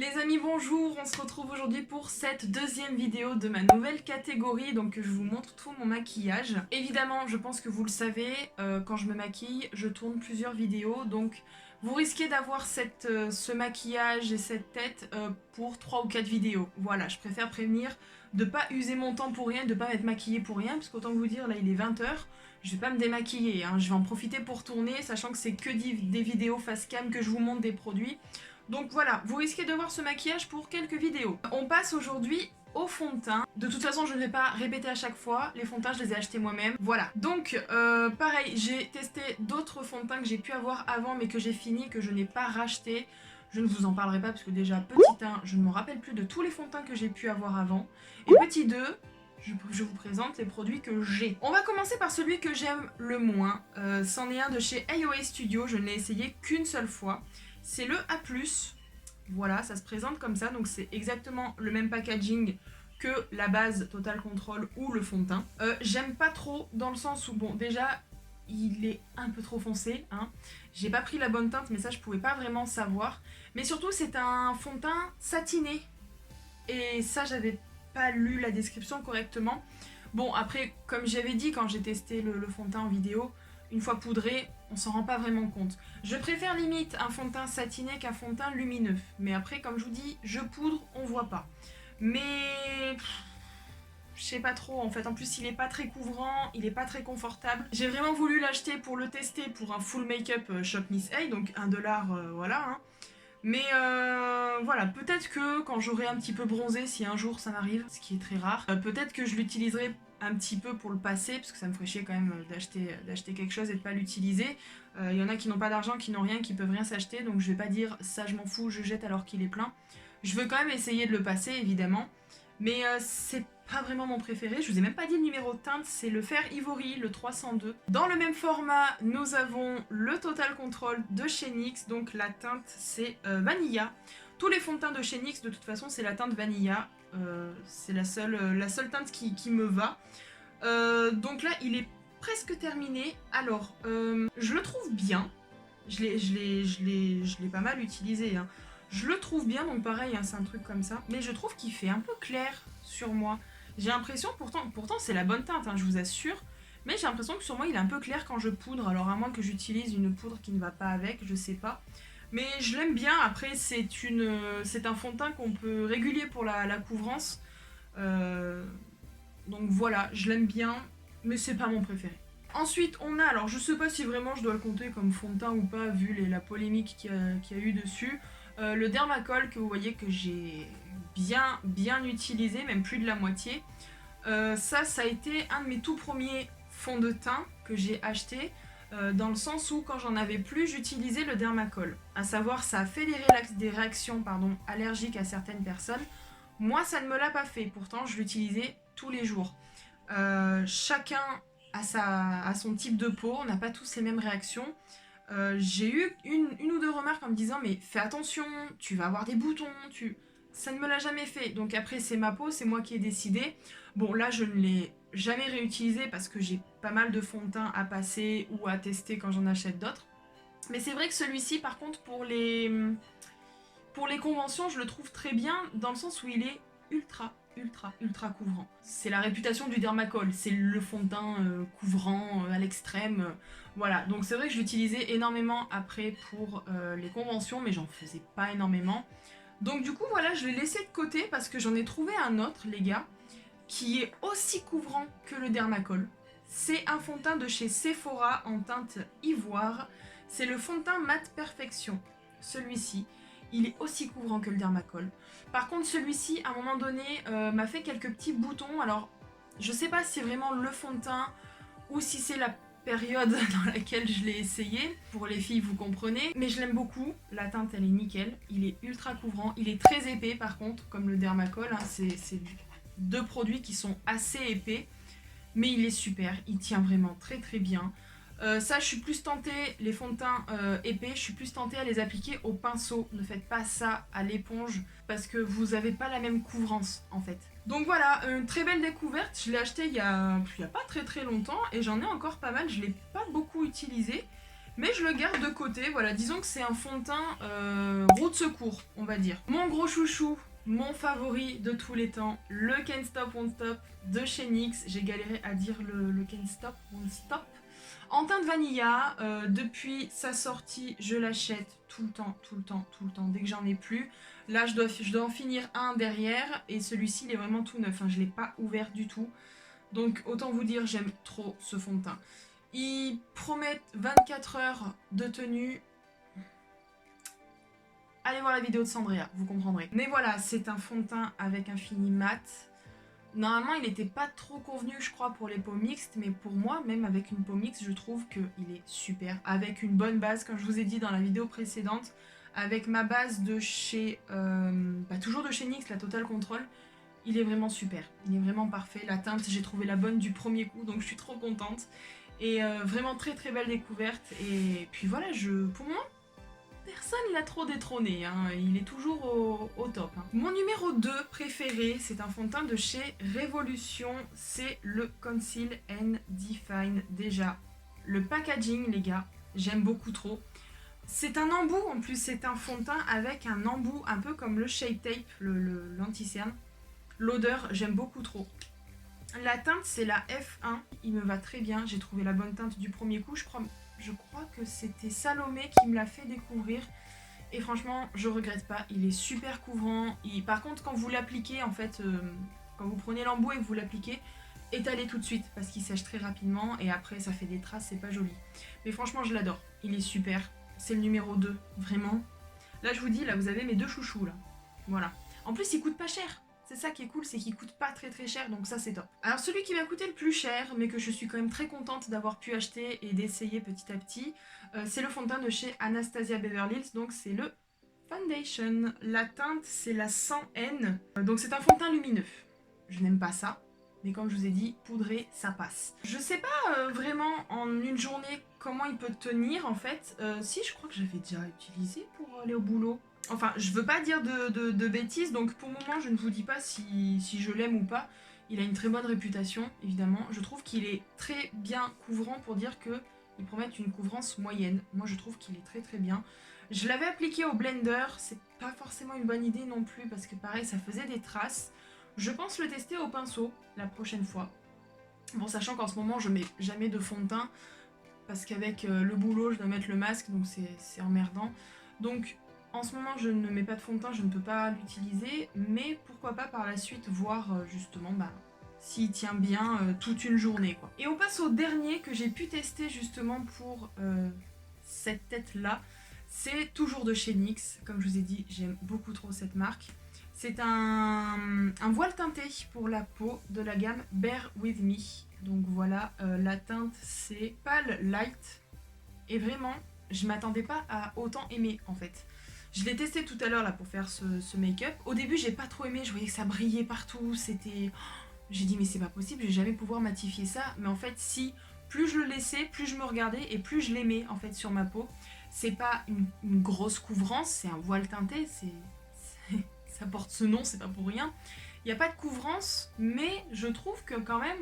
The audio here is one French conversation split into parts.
Les amis, bonjour, on se retrouve aujourd'hui pour cette deuxième vidéo de ma nouvelle catégorie, donc je vous montre tout mon maquillage. Évidemment, je pense que vous le savez, quand je me maquille, je tourne plusieurs vidéos, donc vous risquez d'avoir ce maquillage et cette tête pour 3 ou 4 vidéos. Voilà, je préfère prévenir de pas user mon temps pour rien, de pas m'être maquillée pour rien, parce qu'autant vous dire, là il est 20h, je vais pas me démaquiller, hein. Je vais en profiter pour tourner, sachant que c'est que des vidéos face cam que je vous montre des produits. Donc voilà, vous risquez de voir ce maquillage pour quelques vidéos. On passe aujourd'hui au fond de teint. De toute façon, je ne vais pas répéter à chaque fois. Les fonds de teint, je les ai achetés moi-même. Voilà. Donc, pareil, j'ai testé d'autres fonds de teint que j'ai pu avoir avant, mais que j'ai fini, que je n'ai pas racheté. Je ne vous en parlerai pas parce que déjà, petit 1, je ne me rappelle plus de tous les fonds de teint que j'ai pu avoir avant. Et petit 2, je vous présente les produits que j'ai. On va commencer par celui que j'aime le moins. C'en est un de chez AOA Studio. Je ne l'ai essayé qu'une seule fois. C'est le A+. Voilà, ça se présente comme ça, donc c'est exactement le même packaging que la base Total Control ou le fond de teint. J'aime pas trop dans le sens où, bon, déjà, il est un peu trop foncé, hein. J'ai pas pris la bonne teinte, mais ça, je pouvais pas vraiment savoir. Mais surtout, c'est un fond de teint satiné. Et ça, j'avais pas lu la description correctement. Bon, après, comme j'avais dit quand j'ai testé le fond de teint en vidéo, une fois poudré, on s'en rend pas vraiment compte. Je préfère limite un fond de teint satiné qu'un fond de teint lumineux. Mais après, comme je vous dis, je poudre, on voit pas. Mais je sais pas trop en fait. En plus, il est pas très couvrant, il est pas très confortable. J'ai vraiment voulu l'acheter pour le tester pour un full make-up Shop Miss A, donc $1, voilà. Hein. Mais voilà, peut-être que quand j'aurai un petit peu bronzé, si un jour ça m'arrive, ce qui est très rare, peut-être que je l'utiliserai un petit peu pour le passer, parce que ça me ferait chier quand même d'acheter quelque chose et de pas l'utiliser. Il y en a qui n'ont pas d'argent, qui n'ont rien, qui peuvent rien s'acheter, donc je vais pas dire ça je m'en fous, je jette alors qu'il est plein. Je veux quand même essayer de le passer, évidemment, mais c'est pas vraiment mon préféré. Je vous ai même pas dit le numéro de teinte, c'est le fer ivory, le 302. Dans le même format, nous avons le Total Control de chez NYX, donc la teinte c'est Vanilla. Tous les fonds de teint de chez NYX, de toute façon, c'est la teinte Vanilla. C'est la seule teinte qui me va. Donc là, il est presque terminé. Alors, je le trouve bien. Je l'ai pas mal utilisé, hein. Je le trouve bien, donc pareil, hein, c'est un truc comme ça. Mais je trouve qu'il fait un peu clair sur moi. J'ai l'impression, pourtant c'est la bonne teinte, hein, je vous assure. Mais j'ai l'impression que sur moi, il est un peu clair quand je poudre. Alors à moins que j'utilise une poudre qui ne va pas avec, je sais pas. Mais je l'aime bien. Après, c'est un fond de teint qu'on peut régulier pour la couvrance. Donc voilà, je l'aime bien, mais c'est pas mon préféré. Ensuite, on a, alors je sais pas si vraiment je dois le compter comme fond de teint ou pas, vu la polémique qu'il y a eu dessus, le Dermacol que vous voyez que j'ai bien utilisé, même plus de la moitié. Ça a été un de mes tout premiers fonds de teint que j'ai acheté, dans le sens où quand j'en avais plus, j'utilisais le Dermacol. À savoir, ça a fait des réactions allergiques à certaines personnes. Moi, ça ne me l'a pas fait, pourtant je l'utilisais tous les jours. Chacun a son type de peau, on n'a pas tous les mêmes réactions. J'ai eu une ou deux remarques en me disant mais fais attention, tu vas avoir des boutons, ça ne me l'a jamais fait. Donc après c'est ma peau, c'est moi qui ai décidé. Bon là je ne l'ai jamais réutilisé parce que j'ai pas mal de fonds de teint à passer ou à tester quand j'en achète d'autres. Mais c'est vrai que celui-ci par contre pour les conventions je le trouve très bien dans le sens où il est ultra couvrant. C'est la réputation du Dermacol, c'est le fond de teint couvrant à l'extrême. Voilà, donc c'est vrai que je l'utilisais énormément après pour les conventions, mais j'en faisais pas énormément. Donc du coup voilà, je l'ai laissé de côté parce que j'en ai trouvé un autre, les gars, qui est aussi couvrant que le Dermacol. C'est un fond de teint de chez Sephora en teinte ivoire. C'est le fond de teint Matte Perfection, celui-ci. Il est aussi couvrant que le Dermacol. Par contre, celui-ci, à un moment donné, m'a fait quelques petits boutons. Alors, je sais pas si c'est vraiment le fond de teint ou si c'est la période dans laquelle je l'ai essayé. Pour les filles, vous comprenez. Mais je l'aime beaucoup. La teinte, elle est nickel. Il est ultra couvrant. Il est très épais, par contre, comme le Dermacol. Hein. C'est deux produits qui sont assez épais. Mais il est super. Il tient vraiment très bien. Ça, je suis plus tentée, les fonds de teint épais, je suis plus tentée à les appliquer au pinceau. Ne faites pas ça à l'éponge parce que vous n'avez pas la même couvrance en fait. Donc voilà, une très belle découverte. Je l'ai acheté il y a pas très longtemps et j'en ai encore pas mal. Je ne l'ai pas beaucoup utilisé, Mais je le garde de côté, voilà, disons que c'est un fond de teint roue de secours, on va dire. Mon gros chouchou, mon favori de tous les temps, le Can't Stop Won't Stop de chez NYX. J'ai galéré à dire le Can't Stop Won't Stop. En teinte vanilla, depuis sa sortie, je l'achète tout le temps, tout le temps, tout le temps, dès que j'en ai plus. Là, je dois en finir un derrière, et celui-ci, il est vraiment tout neuf, hein, je ne l'ai pas ouvert du tout. Donc, autant vous dire, j'aime trop ce fond de teint. Ils promettent 24 heures de tenue. Allez voir la vidéo de Sandrea, vous comprendrez. Mais voilà, c'est un fond de teint avec un fini mat. Normalement, il n'était pas trop convenu, je crois, pour les peaux mixtes, mais pour moi, même avec une peau mixte, je trouve qu'il est super. Avec une bonne base, comme je vous ai dit dans la vidéo précédente, avec ma base de chez... toujours de chez NYX, la Total Control, il est vraiment super. Il est vraiment parfait. La teinte, j'ai trouvé la bonne du premier coup, donc je suis trop contente. Et vraiment très très belle découverte. Et puis voilà, pour moi, personne l'a trop détrôné, hein. Il est toujours au top. Hein. Mon numéro 2 préféré, c'est un fond de teint de chez Révolution, c'est le Conceal and Define. Déjà, le packaging, les gars, j'aime beaucoup trop. C'est un embout, en plus c'est un fond de teint avec un embout, un peu comme le Shape Tape, l'anti-cerne. L'odeur, j'aime beaucoup trop. La teinte, c'est la F1, il me va très bien, j'ai trouvé la bonne teinte du premier coup, je crois que c'était Salomé qui me l'a fait découvrir, et franchement, je regrette pas, il est super couvrant. Par contre, quand vous l'appliquez, en fait, quand vous prenez l'embout et que vous l'appliquez, étalez tout de suite, parce qu'il sèche très rapidement, et après ça fait des traces, c'est pas joli. Mais franchement, je l'adore, il est super, c'est le numéro 2, vraiment. Là, je vous dis, là, vous avez mes deux chouchous, là, voilà. En plus, il coûte pas cher. C'est ça qui est cool, c'est qu'il coûte pas très très cher, donc ça c'est top. Alors celui qui m'a coûté le plus cher, mais que je suis quand même très contente d'avoir pu acheter et d'essayer petit à petit, c'est le fond de teint de chez Anastasia Beverly Hills, donc c'est le Foundation. La teinte c'est la 100N, donc c'est un fond de teint lumineux. Je n'aime pas ça, mais comme je vous ai dit, poudré ça passe. Je sais pas vraiment en une journée comment il peut tenir en fait. Si, je crois que j'avais déjà utilisé pour aller au boulot. Enfin, je veux pas dire de bêtises, donc pour le moment, je ne vous dis pas si je l'aime ou pas. Il a une très bonne réputation, évidemment. Je trouve qu'il est très bien couvrant pour dire qu'il promet une couvrance moyenne. Moi, je trouve qu'il est très très bien. Je l'avais appliqué au blender, c'est pas forcément une bonne idée non plus, parce que pareil, ça faisait des traces. Je pense le tester au pinceau la prochaine fois. Bon, sachant qu'en ce moment, je mets jamais de fond de teint, parce qu'avec le boulot, je dois mettre le masque, donc c'est emmerdant. Donc, en ce moment, je ne mets pas de fond de teint, je ne peux pas l'utiliser, mais pourquoi pas par la suite voir justement s'il tient bien toute une journée, quoi. Et on passe au dernier que j'ai pu tester justement pour cette tête-là. C'est toujours de chez NYX, comme je vous ai dit, j'aime beaucoup trop cette marque. C'est un voile teinté pour la peau de la gamme Bear With Me. Donc voilà, la teinte c'est Pale Light. Et vraiment, je m'attendais pas à autant aimer en fait. Je l'ai testé tout à l'heure là pour faire ce make-up. Au début, j'ai pas trop aimé, je voyais que ça brillait partout, c'était... J'ai dit mais c'est pas possible, je vais jamais pouvoir matifier ça. Mais en fait, si, plus je le laissais, plus je me regardais et plus je l'aimais en fait sur ma peau. C'est pas une grosse couvrance, c'est un voile teinté, ça porte ce nom, c'est pas pour rien. Il n'y a pas de couvrance, mais je trouve que quand même,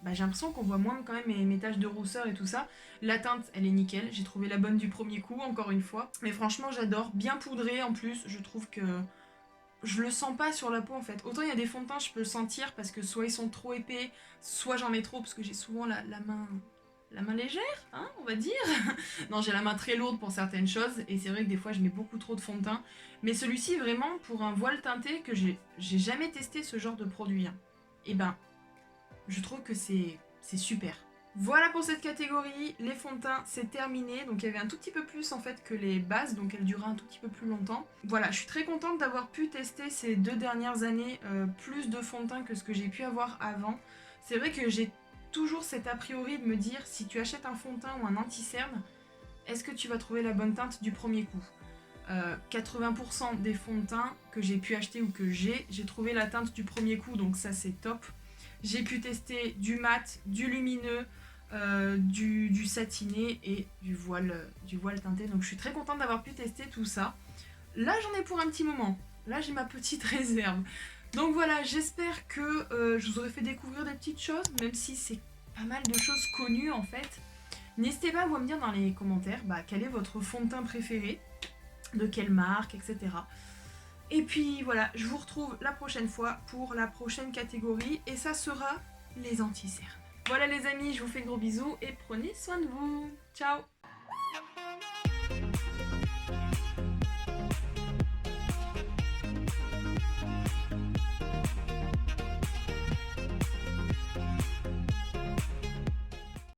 j'ai l'impression qu'on voit moins quand même mes taches de rousseur et tout ça. La teinte, elle est nickel, j'ai trouvé la bonne du premier coup, encore une fois. Mais franchement, j'adore, bien poudré en plus, je trouve que je le sens pas sur la peau en fait. Autant il y a des fonds de teint, je peux le sentir parce que soit ils sont trop épais, soit j'en mets trop parce que j'ai souvent la main légère, hein, on va dire. Non, j'ai la main très lourde pour certaines choses et c'est vrai que des fois je mets beaucoup trop de fond de teint. Mais celui-ci, vraiment, pour un voile teinté, que j'ai jamais testé ce genre de produit, hein, et je trouve que c'est super. Voilà pour cette catégorie, les fonds de teint c'est terminé, donc il y avait un tout petit peu plus en fait que les bases, donc elle durera un tout petit peu plus longtemps. Voilà, je suis très contente d'avoir pu tester ces 2 dernières années plus de fonds de teint que ce que j'ai pu avoir avant. C'est vrai que j'ai toujours cet a priori de me dire si tu achètes un fond de teint ou un anti-cerne, est-ce que tu vas trouver la bonne teinte du premier coup ? 80% des fonds de teint que j'ai pu acheter ou que j'ai trouvé la teinte du premier coup, donc ça c'est top. J'ai pu tester du mat, du lumineux, du satiné et du voile teinté, donc je suis très contente d'avoir pu tester tout ça. Là j'en ai pour un petit moment, là j'ai ma petite réserve. Donc voilà, j'espère que je vous aurai fait découvrir des petites choses, même si c'est pas mal de choses connues en fait. N'hésitez pas à vous me dire dans les commentaires quel est votre fond de teint préféré, de quelle marque, etc. Et puis voilà, je vous retrouve la prochaine fois pour la prochaine catégorie et ça sera les anti-cernes. Voilà les amis, je vous fais de gros bisous et prenez soin de vous. Ciao!